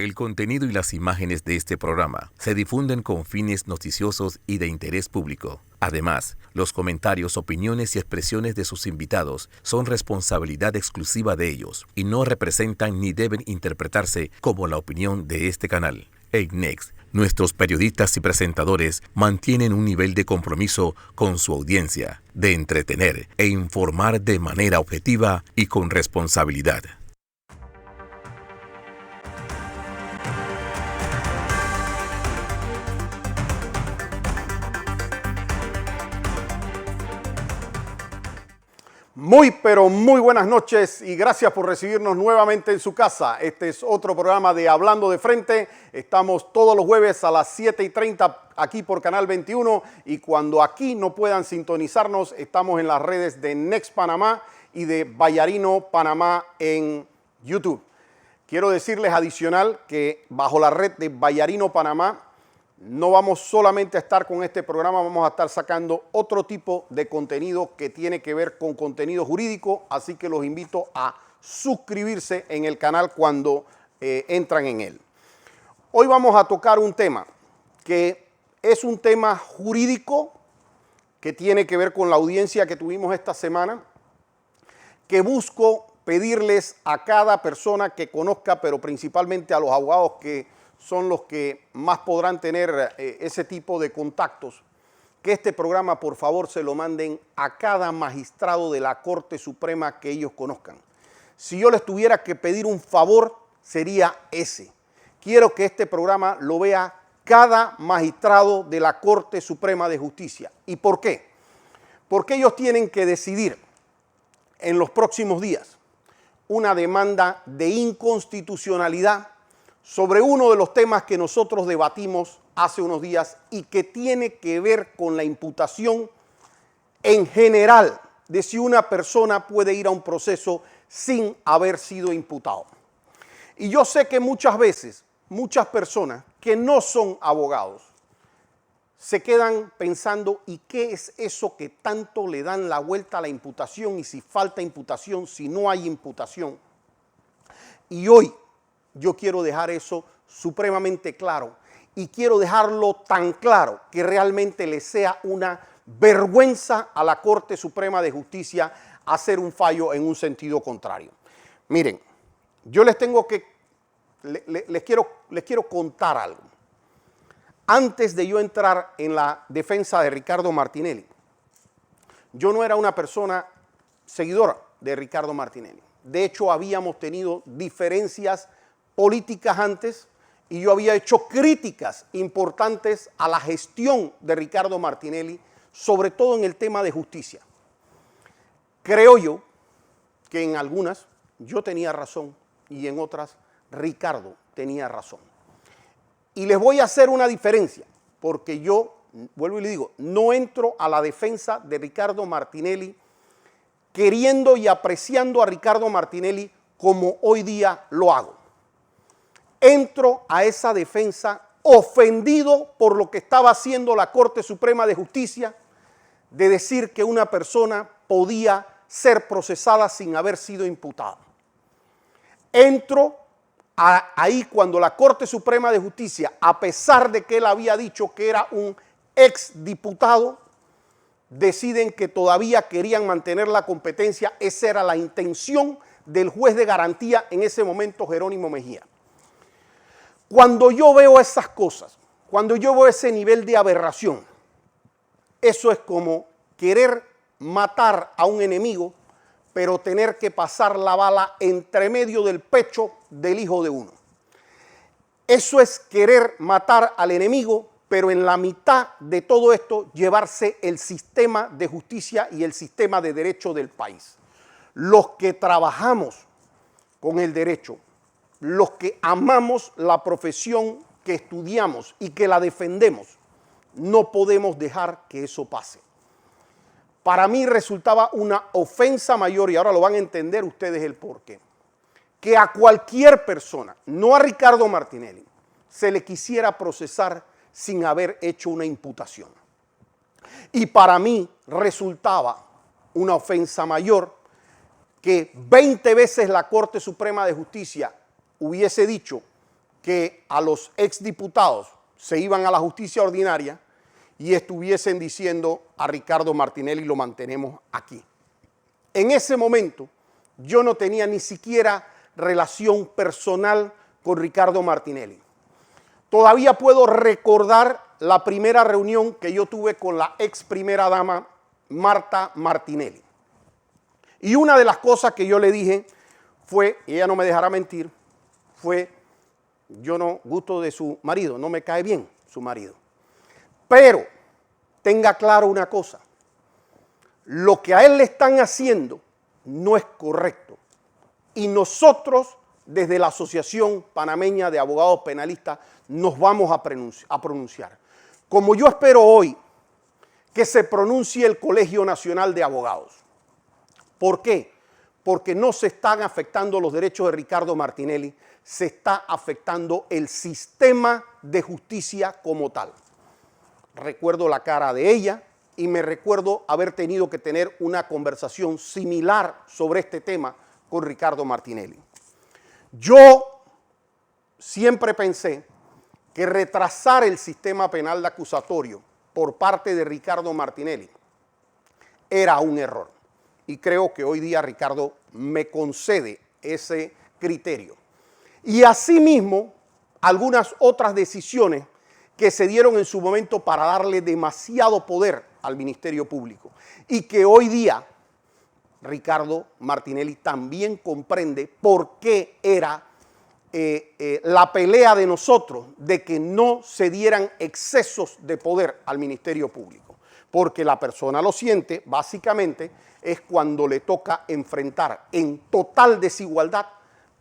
El contenido y las imágenes de este programa se difunden con fines noticiosos y de interés público. Además, los comentarios, opiniones y expresiones de sus invitados son responsabilidad exclusiva de ellos y no representan ni deben interpretarse como la opinión de este canal. En Next, nuestros periodistas y presentadores mantienen un nivel de compromiso con su audiencia, de entretener e informar de manera objetiva y con responsabilidad. Pero muy buenas noches y gracias por recibirnos nuevamente en su casa. Este es otro programa de Hablando de Frente. Estamos todos los jueves a las 7:30 aquí por Canal 21 y cuando aquí no puedan sintonizarnos, estamos en las redes de Next Panamá y de Vallarino Panamá en YouTube. Quiero decirles adicional que bajo la red de Vallarino Panamá no vamos solamente a estar con este programa, vamos a estar sacando otro tipo de contenido que tiene que ver con contenido jurídico, así que los invito a suscribirse en el canal cuando entran en él. Hoy vamos a tocar un tema que es un tema jurídico que tiene que ver con la audiencia que tuvimos esta semana, que busco pedirles a cada persona que conozca, pero principalmente a los abogados que son los que más podrán tener ese tipo de contactos, que este programa por favor se lo manden a cada magistrado de la Corte Suprema que ellos conozcan. Si yo les tuviera que pedir un favor, sería ese. Quiero que este programa lo vea cada magistrado de la Corte Suprema de Justicia. ¿Y por qué? Porque ellos tienen que decidir en los próximos días una demanda de inconstitucionalidad sobre uno de los temas que nosotros debatimos hace unos días y que tiene que ver con la imputación en general de si una persona puede ir a un proceso sin haber sido imputado. Y yo sé que muchas veces, muchas personas que no son abogados se quedan pensando ¿y qué es eso que tanto le dan la vuelta a la imputación? Y si falta imputación, si no hay imputación. Y hoy yo quiero dejar eso supremamente claro y quiero dejarlo tan claro que realmente le sea una vergüenza a la Corte Suprema de Justicia hacer un fallo en un sentido contrario. Miren, yo les quiero contar algo. Antes de yo entrar en la defensa de Ricardo Martinelli, yo no era una persona seguidora de Ricardo Martinelli. De hecho, habíamos tenido diferencias políticas antes y yo había hecho críticas importantes a la gestión de Ricardo Martinelli, sobre todo en el tema de justicia. Creo yo que en algunas yo tenía razón y en otras Ricardo tenía razón. Y les voy a hacer una diferencia, porque yo, vuelvo y le digo, no entro a la defensa de Ricardo Martinelli queriendo y apreciando a Ricardo Martinelli como hoy día lo hago. Entro a esa defensa ofendido por lo que estaba haciendo la Corte Suprema de Justicia de decir que una persona podía ser procesada sin haber sido imputada. Entro ahí cuando la Corte Suprema de Justicia, a pesar de que él había dicho que era un exdiputado, deciden que todavía querían mantener la competencia. Esa era la intención del juez de garantía en ese momento, Jerónimo Mejía. Cuando yo veo esas cosas, cuando yo veo ese nivel de aberración, eso es como querer matar a un enemigo, pero tener que pasar la bala entre medio del pecho del hijo de uno. Eso es querer matar al enemigo, pero en la mitad de todo esto llevarse el sistema de justicia y el sistema de derecho del país. Los que trabajamos con el derecho, los que amamos la profesión que estudiamos y que la defendemos, no podemos dejar que eso pase. Para mí resultaba una ofensa mayor, y ahora lo van a entender ustedes el porqué, que a cualquier persona, no a Ricardo Martinelli, se le quisiera procesar sin haber hecho una imputación. Y para mí resultaba una ofensa mayor que 20 veces la Corte Suprema de Justicia hubiese dicho que a los exdiputados se iban a la justicia ordinaria y estuviesen diciendo a Ricardo Martinelli lo mantenemos aquí. En ese momento yo no tenía ni siquiera relación personal con Ricardo Martinelli. Todavía puedo recordar la primera reunión que yo tuve con la ex primera dama Marta Martinelli. Y una de las cosas que yo le dije fue, y ella no me dejará mentir, fue, yo no gusto de su marido, no me cae bien su marido. Pero tenga claro una cosa, lo que a él le están haciendo no es correcto. Y nosotros, desde la Asociación Panameña de Abogados Penalistas, nos vamos a pronunciar. Como yo espero hoy que se pronuncie el Colegio Nacional de Abogados. ¿Por qué? Porque no se están afectando los derechos de Ricardo Martinelli, se está afectando el sistema de justicia como tal. Recuerdo la cara de ella y me recuerdo haber tenido que tener una conversación similar sobre este tema con Ricardo Martinelli. Yo siempre pensé que retrasar el sistema penal de acusatorio por parte de Ricardo Martinelli era un error. Y creo que hoy día Ricardo me concede ese criterio. Y asimismo, algunas otras decisiones que se dieron en su momento para darle demasiado poder al Ministerio Público. Y que hoy día Ricardo Martinelli también comprende por qué era la pelea de nosotros de que no se dieran excesos de poder al Ministerio Público. Porque la persona lo siente, básicamente, es cuando le toca enfrentar en total desigualdad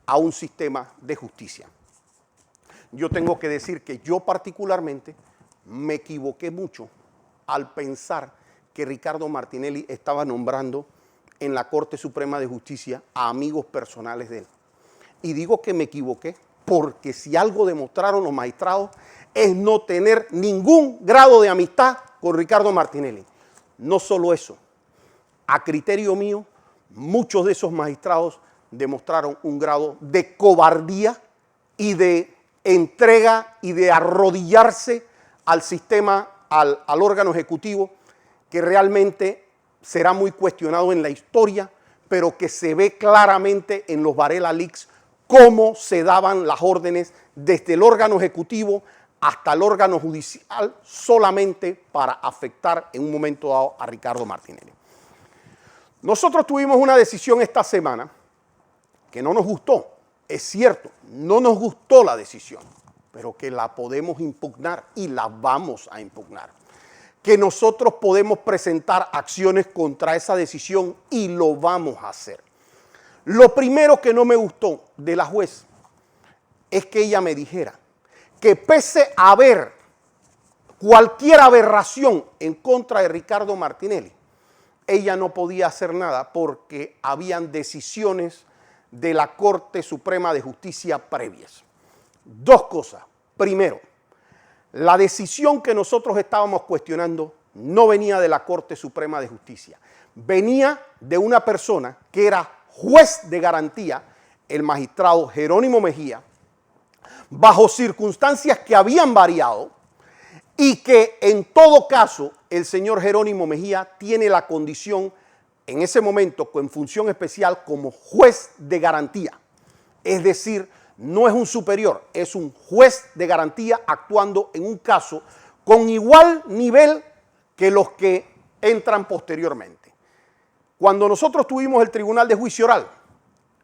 a un sistema de justicia. Yo tengo que decir que yo particularmente me equivoqué mucho al pensar que Ricardo Martinelli estaba nombrando en la Corte Suprema de Justicia a amigos personales de él. Y digo que me equivoqué porque si algo demostraron los magistrados es no tener ningún grado de amistad con Ricardo Martinelli. No solo eso, a criterio mío, muchos de esos magistrados demostraron un grado de cobardía y de entrega y de arrodillarse al sistema, al órgano ejecutivo, que realmente será muy cuestionado en la historia, pero que se ve claramente en los Varela Leaks cómo se daban las órdenes desde el órgano ejecutivo hasta el órgano judicial solamente para afectar en un momento dado a Ricardo Martinelli. Nosotros tuvimos una decisión esta semana que no nos gustó. Es cierto, no nos gustó la decisión, pero que la podemos impugnar y la vamos a impugnar. Que nosotros podemos presentar acciones contra esa decisión y lo vamos a hacer. Lo primero que no me gustó de la juez es que ella me dijera que pese a haber cualquier aberración en contra de Ricardo Martinelli, ella no podía hacer nada porque habían decisiones de la Corte Suprema de Justicia previas. Dos cosas. Primero, la decisión que nosotros estábamos cuestionando no venía de la Corte Suprema de Justicia. Venía de una persona que era juez de garantía, el magistrado Jerónimo Mejía, bajo circunstancias que habían variado y que en todo caso el señor Jerónimo Mejía tiene la condición en ese momento con función especial como juez de garantía. Es decir, no es un superior, es un juez de garantía actuando en un caso con igual nivel que los que entran posteriormente. Cuando nosotros tuvimos el Tribunal de Juicio Oral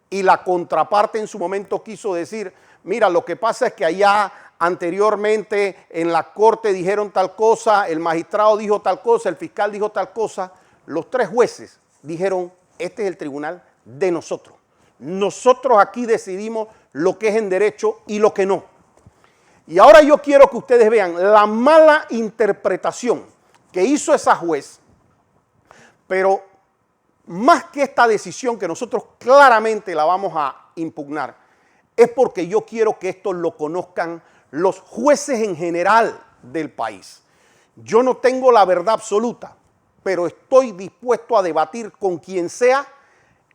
y la contraparte en su momento quiso decir, mira, lo que pasa es que allá anteriormente en la corte dijeron tal cosa, el magistrado dijo tal cosa, el fiscal dijo tal cosa, los tres jueces dijeron, este es el tribunal de nosotros. Nosotros aquí decidimos lo que es en derecho y lo que no. Y ahora yo quiero que ustedes vean la mala interpretación que hizo esa juez, pero más que esta decisión que nosotros claramente la vamos a impugnar, es porque yo quiero que esto lo conozcan los jueces en general del país. Yo no tengo la verdad absoluta, pero estoy dispuesto a debatir con quien sea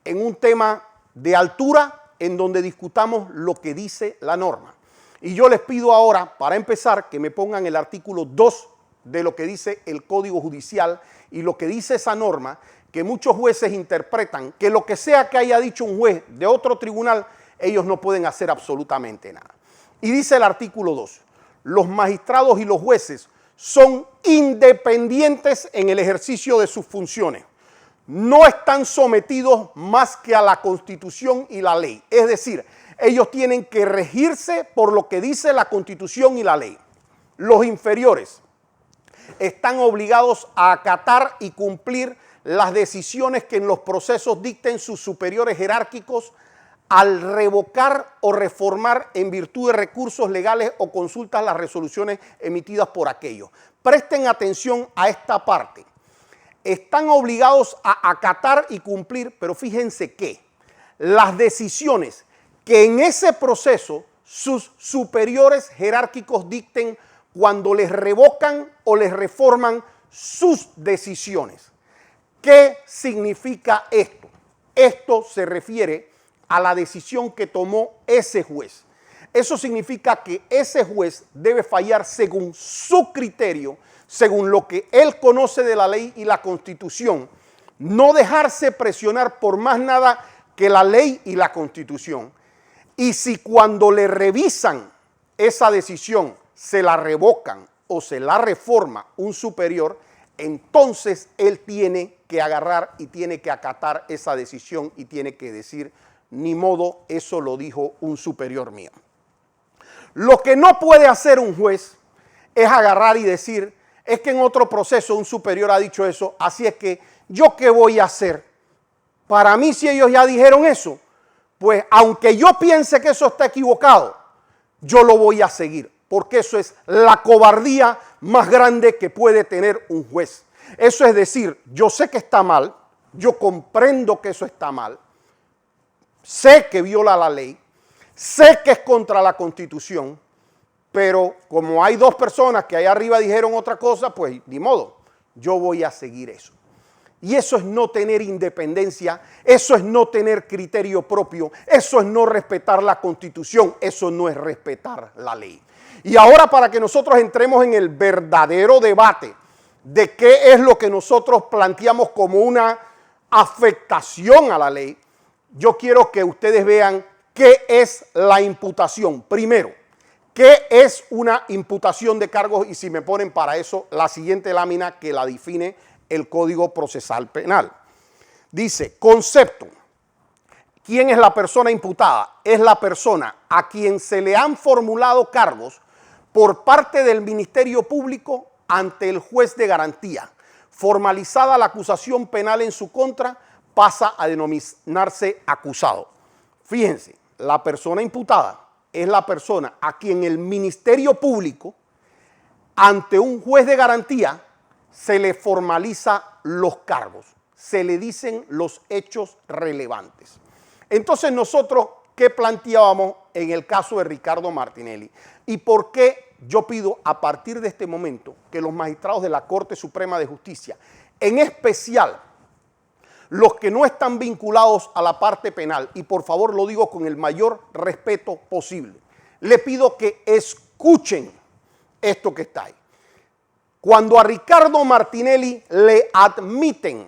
en un tema de altura en donde discutamos lo que dice la norma. Y yo les pido ahora, para empezar, que me pongan el artículo 2 de lo que dice el Código Judicial y lo que dice esa norma, que muchos jueces interpretan que lo que sea que haya dicho un juez de otro tribunal, ellos no pueden hacer absolutamente nada. Y dice el artículo 2, los magistrados y los jueces son independientes en el ejercicio de sus funciones. No están sometidos más que a la Constitución y la ley. Es decir, ellos tienen que regirse por lo que dice la Constitución y la ley. Los inferiores están obligados a acatar y cumplir las decisiones que en los procesos dicten sus superiores jerárquicos al revocar o reformar en virtud de recursos legales o consultas las resoluciones emitidas por aquellos. Presten atención a esta parte. Están obligados a acatar y cumplir, pero fíjense que las decisiones que en ese proceso sus superiores jerárquicos dicten cuando les revocan o les reforman sus decisiones. ¿Qué significa esto? Esto se refiere a la decisión que tomó ese juez. Eso significa que ese juez debe fallar según su criterio, según lo que él conoce de la ley y la Constitución, no dejarse presionar por más nada que la ley y la Constitución. Y si cuando le revisan esa decisión se la revocan o se la reforma un superior, entonces él tiene que agarrar y tiene que acatar esa decisión y tiene que decir, ni modo, eso lo dijo un superior mío. Lo que no puede hacer un juez es agarrar y decir, es que en otro proceso un superior ha dicho eso, así es que ¿yo qué voy a hacer? Para mí, si ellos ya dijeron eso, pues aunque yo piense que eso está equivocado, yo lo voy a seguir, porque eso es la cobardía más grande que puede tener un juez. Eso es decir, yo sé que está mal, yo comprendo que eso está mal, sé que viola la ley, sé que es contra la Constitución, pero como hay dos personas que allá arriba dijeron otra cosa, pues ni modo, yo voy a seguir eso. Y eso es no tener independencia, eso es no tener criterio propio, eso es no respetar la Constitución, eso no es respetar la ley. Y ahora, para que nosotros entremos en el verdadero debate de qué es lo que nosotros planteamos como una afectación a la ley, yo quiero que ustedes vean qué es la imputación. Primero, ¿qué es una imputación de cargos? Y si me ponen para eso la siguiente lámina que la define el Código Procesal Penal. Dice, concepto. ¿Quién es la persona imputada? Es la persona a quien se le han formulado cargos por parte del Ministerio Público ante el juez de garantía. Formalizada la acusación penal en su contra, pasa a denominarse acusado. Fíjense, la persona imputada es la persona a quien el Ministerio Público, ante un juez de garantía, se le formaliza los cargos, se le dicen los hechos relevantes. Entonces nosotros, ¿qué planteábamos en el caso de Ricardo Martinelli? ¿Y por qué yo pido a partir de este momento que los magistrados de la Corte Suprema de Justicia, en especial los que no están vinculados a la parte penal, y por favor lo digo con el mayor respeto posible, le pido que escuchen esto que está ahí? Cuando a Ricardo Martinelli le admiten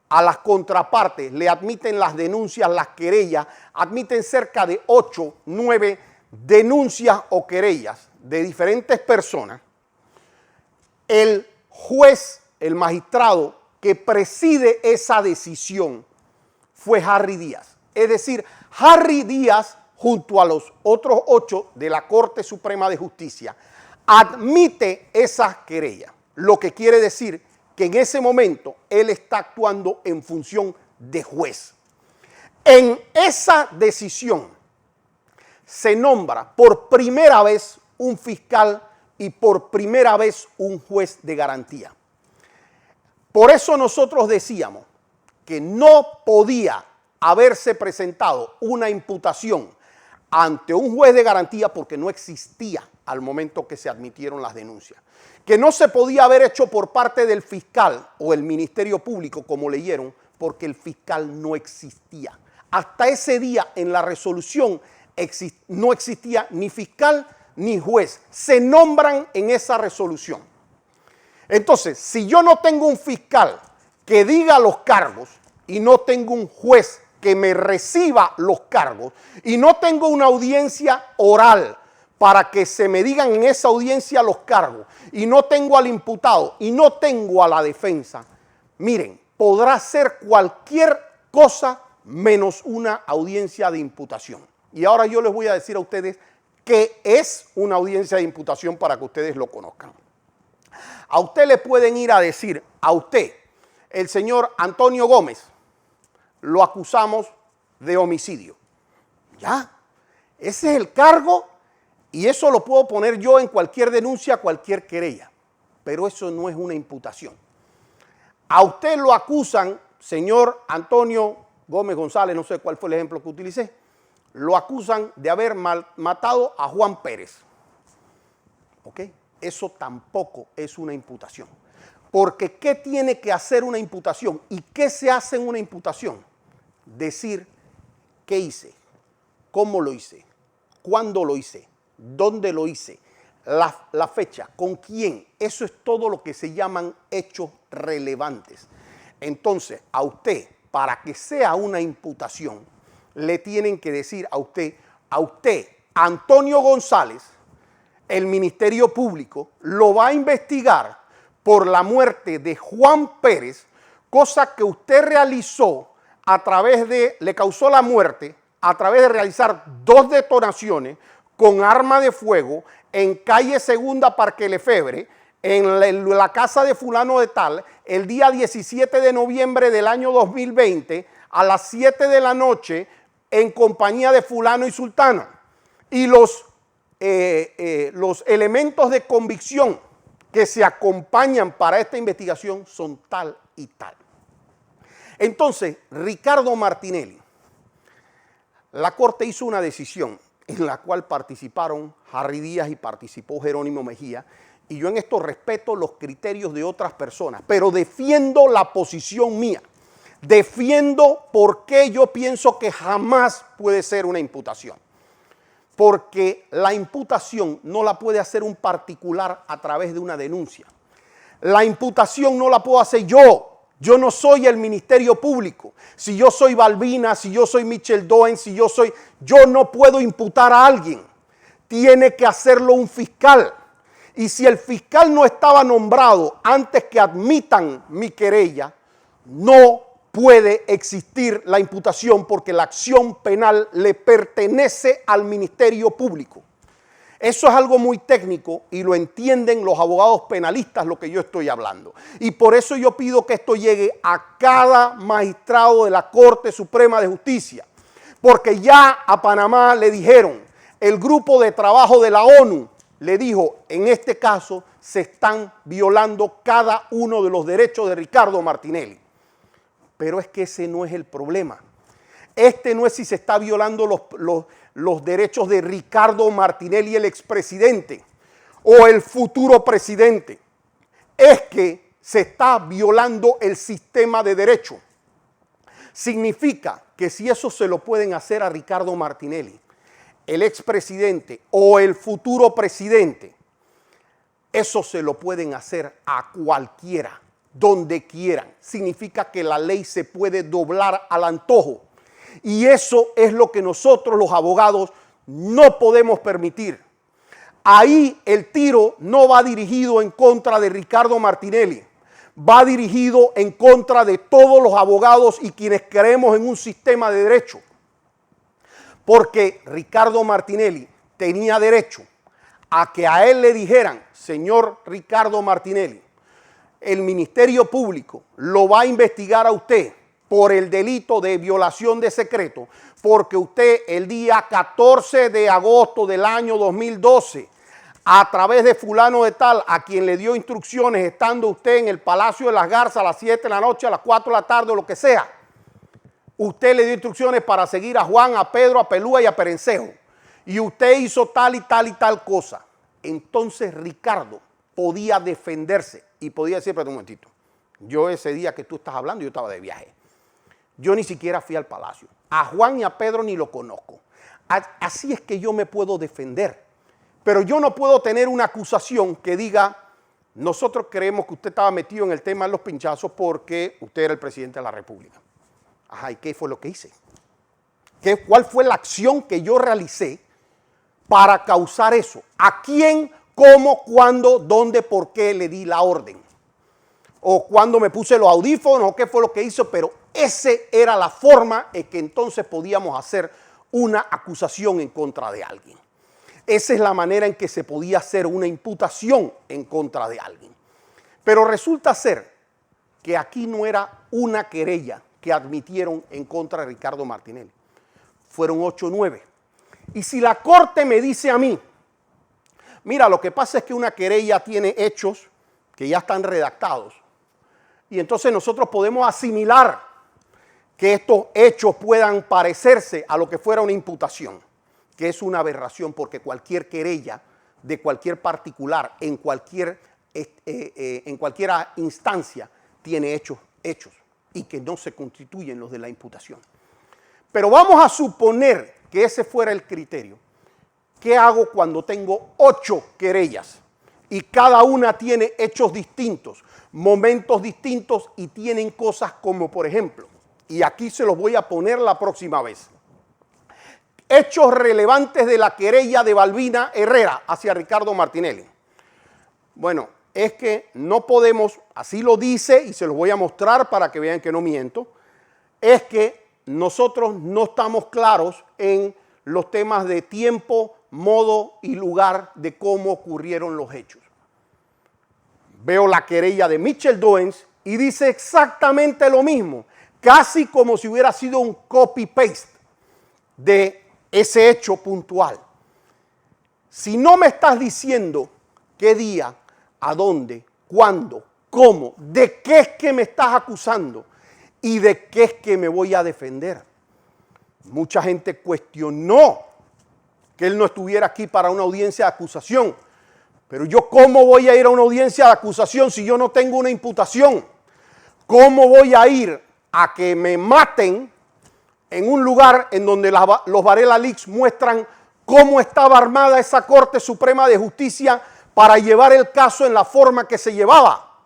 a las contrapartes, le admiten las denuncias, las querellas, admiten cerca de 8, 9 denuncias o querellas de diferentes personas, el juez, el magistrado que preside esa decisión fue Harry Díaz. Es decir, Harry Díaz, junto a los otros 8 de la Corte Suprema de Justicia, admite esas querellas. Lo que quiere decir que en ese momento él está actuando en función de juez. En esa decisión se nombra por primera vez un fiscal y por primera vez un juez de garantía. Por eso nosotros decíamos que no podía haberse presentado una imputación ante un juez de garantía porque no existía al momento que se admitieron las denuncias. Que no se podía haber hecho por parte del fiscal o el Ministerio Público, como leyeron, porque el fiscal no existía. Hasta ese día en la resolución no existía ni fiscal ni juez. Se nombran en esa resolución. Entonces, si yo no tengo un fiscal que diga los cargos y no tengo un juez que me reciba los cargos y no tengo una audiencia oral para que se me digan en esa audiencia los cargos y no tengo al imputado y no tengo a la defensa, miren, podrá ser cualquier cosa menos una audiencia de imputación. Y ahora yo les voy a decir a ustedes qué es una audiencia de imputación para que ustedes lo conozcan. A usted le pueden ir a decir, a usted, el señor Antonio Gómez, lo acusamos de homicidio. Ya, ese es el cargo y eso lo puedo poner yo en cualquier denuncia, cualquier querella. Pero eso no es una imputación. A usted lo acusan, señor Antonio Gómez González, no sé cuál fue el ejemplo que utilicé, lo acusan de haber matado a Juan Pérez. ¿Ok? Eso tampoco es una imputación. Porque ¿qué tiene que hacer una imputación? ¿Y qué se hace en una imputación? Decir qué hice, cómo lo hice, cuándo lo hice, dónde lo hice, la fecha, con quién. Eso es todo lo que se llaman hechos relevantes. Entonces, a usted, para que sea una imputación, le tienen que decir a usted, Antonio González, el Ministerio Público lo va a investigar por la muerte de Juan Pérez, cosa que usted realizó a través de, le causó la muerte a través de realizar 2 detonaciones con arma de fuego en calle Segunda, Parque Lefebvre, en la casa de fulano de tal, el día 17 de noviembre del año 2020, a las 7 de la noche, en compañía de fulano y sultana. Y los elementos de convicción que se acompañan para esta investigación son tal y tal. Entonces, Ricardo Martinelli, la Corte hizo una decisión en la cual participaron Harry Díaz y participó Jerónimo Mejía, y yo en esto respeto los criterios de otras personas, pero defiendo la posición mía, defiendo por qué yo pienso que jamás puede ser una imputación. Porque la imputación no la puede hacer un particular a través de una denuncia. La imputación no la puedo hacer yo. Yo no soy el Ministerio Público. Si yo soy Balbina, si yo soy Michel Doen, yo no puedo imputar a alguien. Tiene que hacerlo un fiscal. Y si el fiscal no estaba nombrado antes que admitan mi querella, no puede existir la imputación porque la acción penal le pertenece al Ministerio Público. Eso es algo muy técnico y lo entienden los abogados penalistas lo que yo estoy hablando. Y por eso yo pido que esto llegue a cada magistrado de la Corte Suprema de Justicia. Porque ya a Panamá le dijeron, el grupo de trabajo de la ONU le dijo, en este caso se están violando cada uno de los derechos de Ricardo Martinelli. Pero es que ese no es el problema. Este no es si se está violando los derechos de Ricardo Martinelli, el expresidente, o el futuro presidente. Es que se está violando el sistema de derecho. Significa que si eso se lo pueden hacer a Ricardo Martinelli, el expresidente o el futuro presidente, eso se lo pueden hacer a cualquiera, donde quieran. Significa que la ley se puede doblar al antojo. Y eso es lo que nosotros los abogados no podemos permitir. Ahí el tiro no va dirigido en contra de Ricardo Martinelli. Va dirigido en contra de todos los abogados y quienes creemos en un sistema de derecho. Porque Ricardo Martinelli tenía derecho a que a él le dijeran, señor Ricardo Martinelli, el Ministerio Público lo va a investigar a usted por el delito de violación de secreto, porque usted el día 14 de agosto del año 2012, a través de fulano de tal, a quien le dio instrucciones, estando usted en el Palacio de las Garzas a las 7 de la noche, a las 4 de la tarde o lo que sea, usted le dio instrucciones para seguir a Juan, a Pedro, a Pelúa y a Perencejo, y usted hizo tal y tal y tal cosa. Entonces Ricardo podía defenderse y podía decir, espérate un momentito, yo ese día que tú estás hablando, yo estaba de viaje. Yo ni siquiera fui al palacio. A Juan y a Pedro ni lo conozco. Así es que yo me puedo defender. Pero yo no puedo tener una acusación que diga, nosotros creemos que usted estaba metido en el tema de los pinchazos porque usted era el presidente de la República. Ajá, ¿y qué fue lo que hice? ¿Cuál fue la acción que yo realicé para causar eso? ¿A quién, cómo, cuándo, dónde, por qué le di la orden? O cuándo me puse los audífonos, o qué fue lo que hizo, pero esa era la forma en que entonces podíamos hacer una acusación en contra de alguien. Esa es la manera en que se podía hacer una imputación en contra de alguien. Pero resulta ser que aquí no era una querella que admitieron en contra de Ricardo Martinelli. Fueron 8 o 9. Y si la corte me dice a mí, mira, lo que pasa es que una querella tiene hechos que ya están redactados, y entonces nosotros podemos asimilar que estos hechos puedan parecerse a lo que fuera una imputación, que es una aberración, porque cualquier querella de cualquier particular en cualquier instancia tiene hechos y que no se constituyen los de la imputación. Pero vamos a suponer que ese fuera el criterio. ¿Qué hago cuando tengo 8 querellas y cada una tiene hechos distintos, momentos distintos y tienen cosas como, por ejemplo, y aquí se los voy a poner la próxima vez, hechos relevantes de la querella de Balbina Herrera hacia Ricardo Martinelli? Bueno, es que no podemos, así lo dice y se los voy a mostrar para que vean que no miento, es que nosotros no estamos claros en los temas de tiempo, modo y lugar de cómo ocurrieron los hechos. Veo la querella de Mitchell Doens y dice exactamente lo mismo, casi como si hubiera sido un copy-paste de ese hecho puntual. Si no me estás diciendo qué día, a dónde, cuándo, cómo, de qué es que me estás acusando y de qué es que me voy a defender. Mucha gente cuestionó que él no estuviera aquí para una audiencia de acusación. Pero yo, ¿cómo voy a ir a una audiencia de acusación si yo no tengo una imputación? ¿Cómo voy a ir a que me maten en un lugar en donde los Varela Leaks muestran cómo estaba armada esa Corte Suprema de Justicia para llevar el caso en la forma que se llevaba?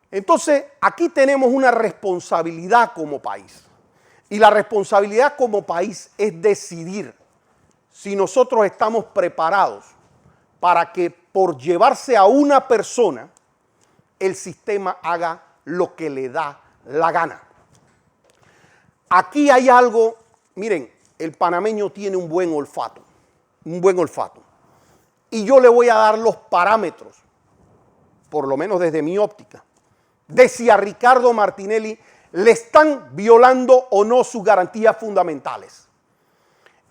Entonces, aquí tenemos una responsabilidad como país. Y la responsabilidad como país es decidir si nosotros estamos preparados para que por llevarse a una persona, el sistema haga lo que le da la gana. Aquí hay algo, miren, el panameño tiene un buen olfato. Y yo le voy a dar los parámetros, por lo menos desde mi óptica, de si a Ricardo Martinelli le están violando o no sus garantías fundamentales.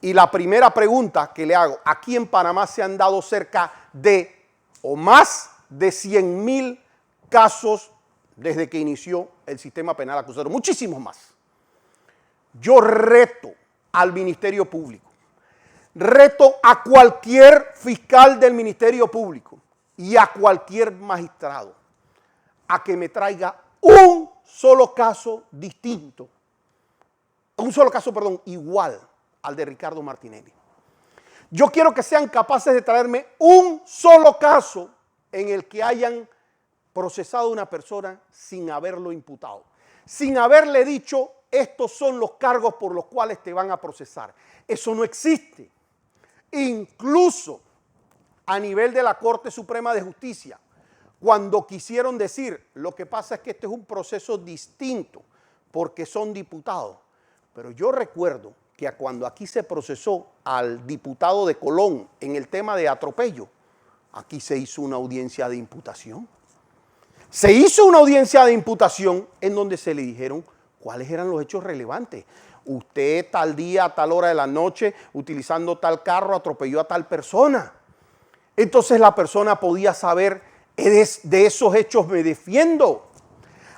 Y la primera pregunta que le hago, aquí en Panamá se han dado cerca de o más de 100,000 casos desde que inició el sistema penal acusatorio, muchísimos más. Yo reto al Ministerio Público, reto a cualquier fiscal del Ministerio Público y a cualquier magistrado a que me traiga un solo caso distinto, igual al de Ricardo Martinelli. Yo quiero que sean capaces de traerme un solo caso en el que hayan procesado a una persona sin haberlo imputado, sin haberle dicho, estos son los cargos por los cuales te van a procesar. Eso no existe. Incluso a nivel de la Corte Suprema de Justicia, cuando quisieron decir, lo que pasa es que este es un proceso distinto porque son diputados. Pero yo recuerdo que cuando aquí se procesó al diputado de Colón en el tema de atropello, aquí se hizo una audiencia de imputación. Se hizo una audiencia de imputación en donde se le dijeron cuáles eran los hechos relevantes. Usted tal día, a tal hora de la noche, utilizando tal carro, atropelló a tal persona. Entonces la persona podía saber, de esos hechos me defiendo.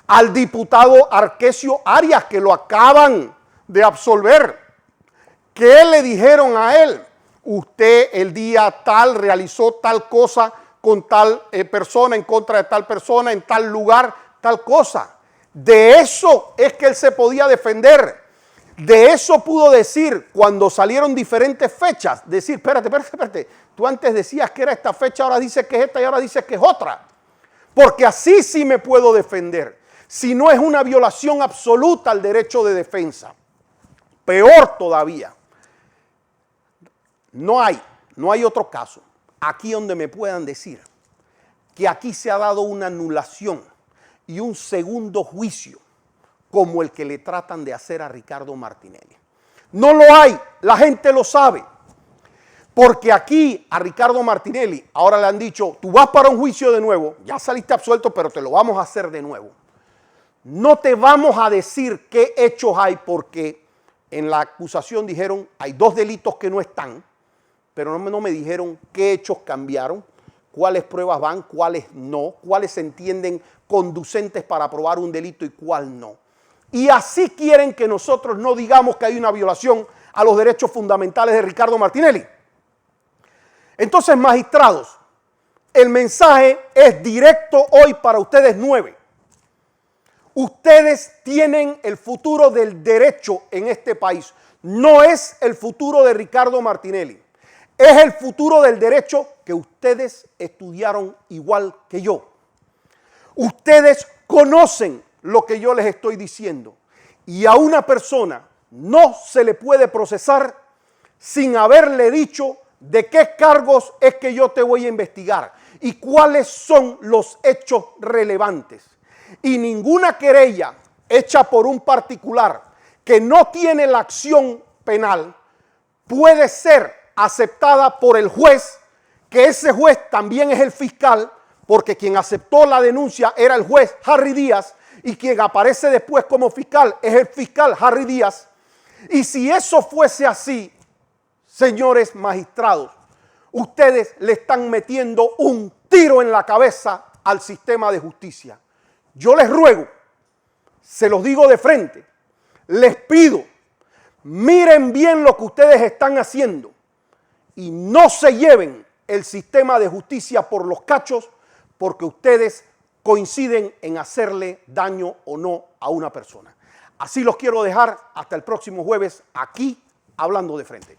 Al diputado Arquesio Arias, que lo acaban de absolver, ¿qué le dijeron a él? Usted el día tal realizó tal cosa con tal persona, en contra de tal persona, en tal lugar, tal cosa. De eso es que él se podía defender. De eso pudo decir cuando salieron diferentes fechas, decir, espérate, tú antes decías que era esta fecha, ahora dices que es esta y ahora dices que es otra. Porque así sí me puedo defender, si no es una violación absoluta al derecho de defensa. Peor todavía, no hay otro caso aquí donde me puedan decir que aquí se ha dado una anulación y un segundo juicio como el que le tratan de hacer a Ricardo Martinelli. No lo hay, la gente lo sabe. Porque aquí a Ricardo Martinelli ahora le han dicho, tú vas para un juicio de nuevo, ya saliste absuelto, pero te lo vamos a hacer de nuevo. No te vamos a decir qué hechos hay porque en la acusación dijeron, hay 2 delitos que no están, pero no me dijeron qué hechos cambiaron, cuáles pruebas van, cuáles no, cuáles se entienden conducentes para probar un delito y cuál no. Y así quieren que nosotros no digamos que hay una violación a los derechos fundamentales de Ricardo Martinelli. Entonces, magistrados, el mensaje es directo hoy para ustedes 9. Ustedes tienen el futuro del derecho en este país. No es el futuro de Ricardo Martinelli. Es el futuro del derecho que ustedes estudiaron igual que yo. Ustedes conocen lo que yo les estoy diciendo. Y a una persona no se le puede procesar sin haberle dicho de qué cargos es que yo te voy a investigar y cuáles son los hechos relevantes. Y ninguna querella hecha por un particular que no tiene la acción penal puede ser aceptada por el juez, que ese juez también es el fiscal, porque quien aceptó la denuncia era el juez Harry Díaz y quien aparece después como fiscal es el fiscal Harry Díaz. Y si eso fuese así, señores magistrados, ustedes le están metiendo un tiro en la cabeza al sistema de justicia. Yo les ruego, se los digo de frente, les pido, miren bien lo que ustedes están haciendo y no se lleven el sistema de justicia por los cachos porque ustedes coinciden en hacerle daño o no a una persona. Así los quiero dejar hasta el próximo jueves aquí, Hablando de Frente.